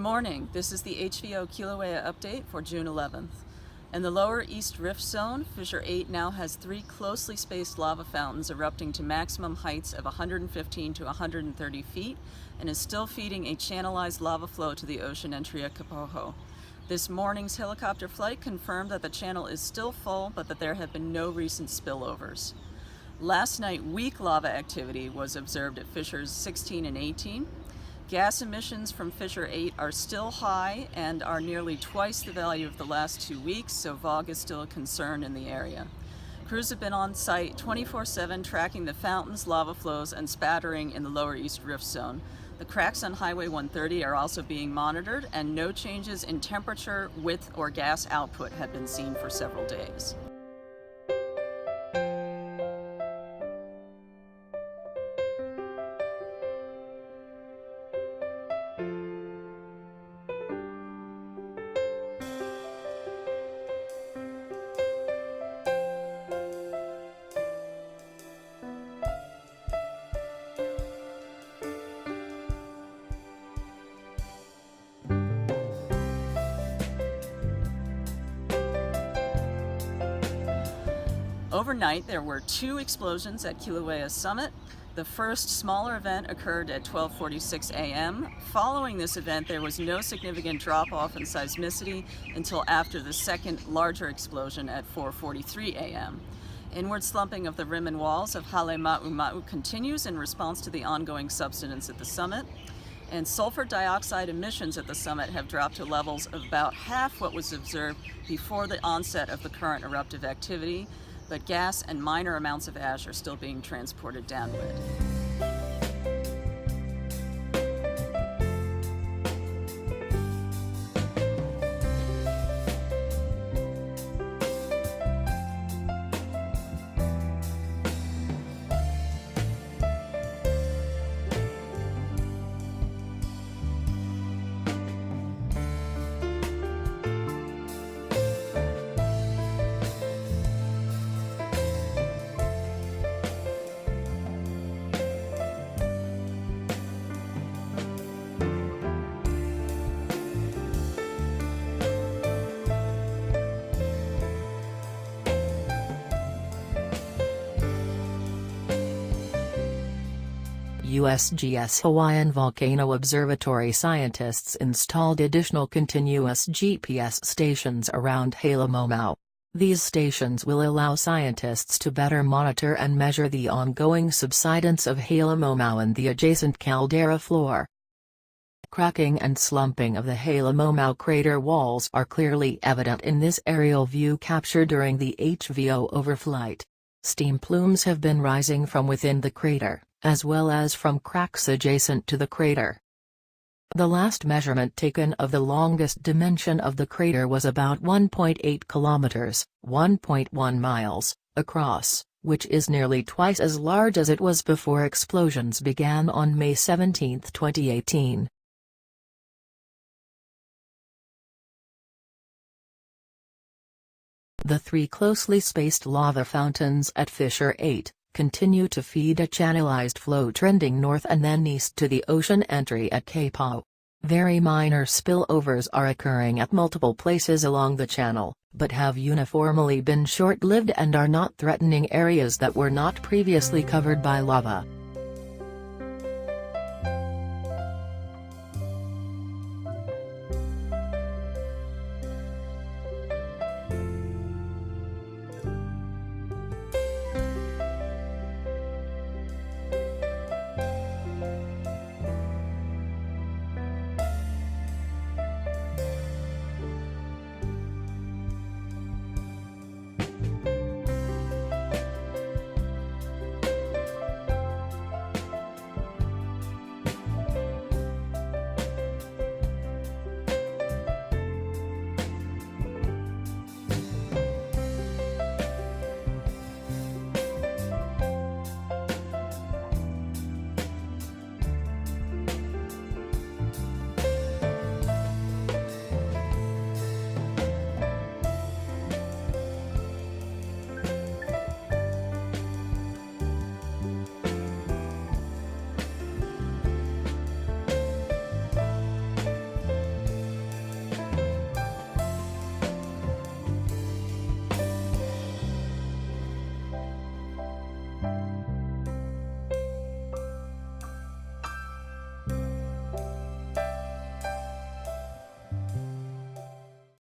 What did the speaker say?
morning, this is the HVO Kilauea update for June 11th. In the lower East Rift Zone, Fissure 8 now has 3 closely spaced lava fountains erupting to maximum heights of 115 to 130 feet and is still feeding a channelized lava flow to the ocean entry at Kapoho. This morning's helicopter flight confirmed that the channel is still full, but that there have been no recent spillovers. Last night, weak lava activity was observed at Fissures 16 and 18. Gas emissions from Fissure 8 are still high and are nearly twice the value of the last 2 weeks, so VOG is still a concern in the area. Crews have been on site 24/7 tracking the fountains, lava flows, and spattering in the lower East Rift Zone. The cracks on Highway 130 are also being monitored, and no changes in temperature, width, or gas output have been seen for several days. Overnight, there were 2 explosions at Kilauea Summit. The first smaller event occurred at 12:46 a.m. Following this event, there was no significant drop-off in seismicity until after the second larger explosion at 4:43 a.m. Inward slumping of the rim and walls of Hale Ma'u continues in response to the ongoing subsidence at the summit. And sulfur dioxide emissions at the summit have dropped to levels of about half what was observed before the onset of the current eruptive activity, but gas and minor amounts of ash are still being transported downwind. USGS Hawaiian Volcano Observatory scientists installed additional continuous GPS stations around Halemaumau. These stations will allow scientists to better monitor and measure the ongoing subsidence of Halemaumau and the adjacent caldera floor. Cracking and slumping of the Halemaumau crater walls are clearly evident in this aerial view captured during the HVO overflight. Steam plumes have been rising from within the crater, as well as from cracks adjacent to the crater. The last measurement taken of the longest dimension of the crater was about 1.8 kilometers, 1.1 miles, across, which is nearly twice as large as it was before explosions began on May 17, 2018. The 3 closely spaced lava fountains at Fissure 8 continue to feed a channelized flow trending north and then east to the ocean entry at Kapoho. Very minor spillovers are occurring at multiple places along the channel, but have uniformly been short-lived and are not threatening areas that were not previously covered by lava.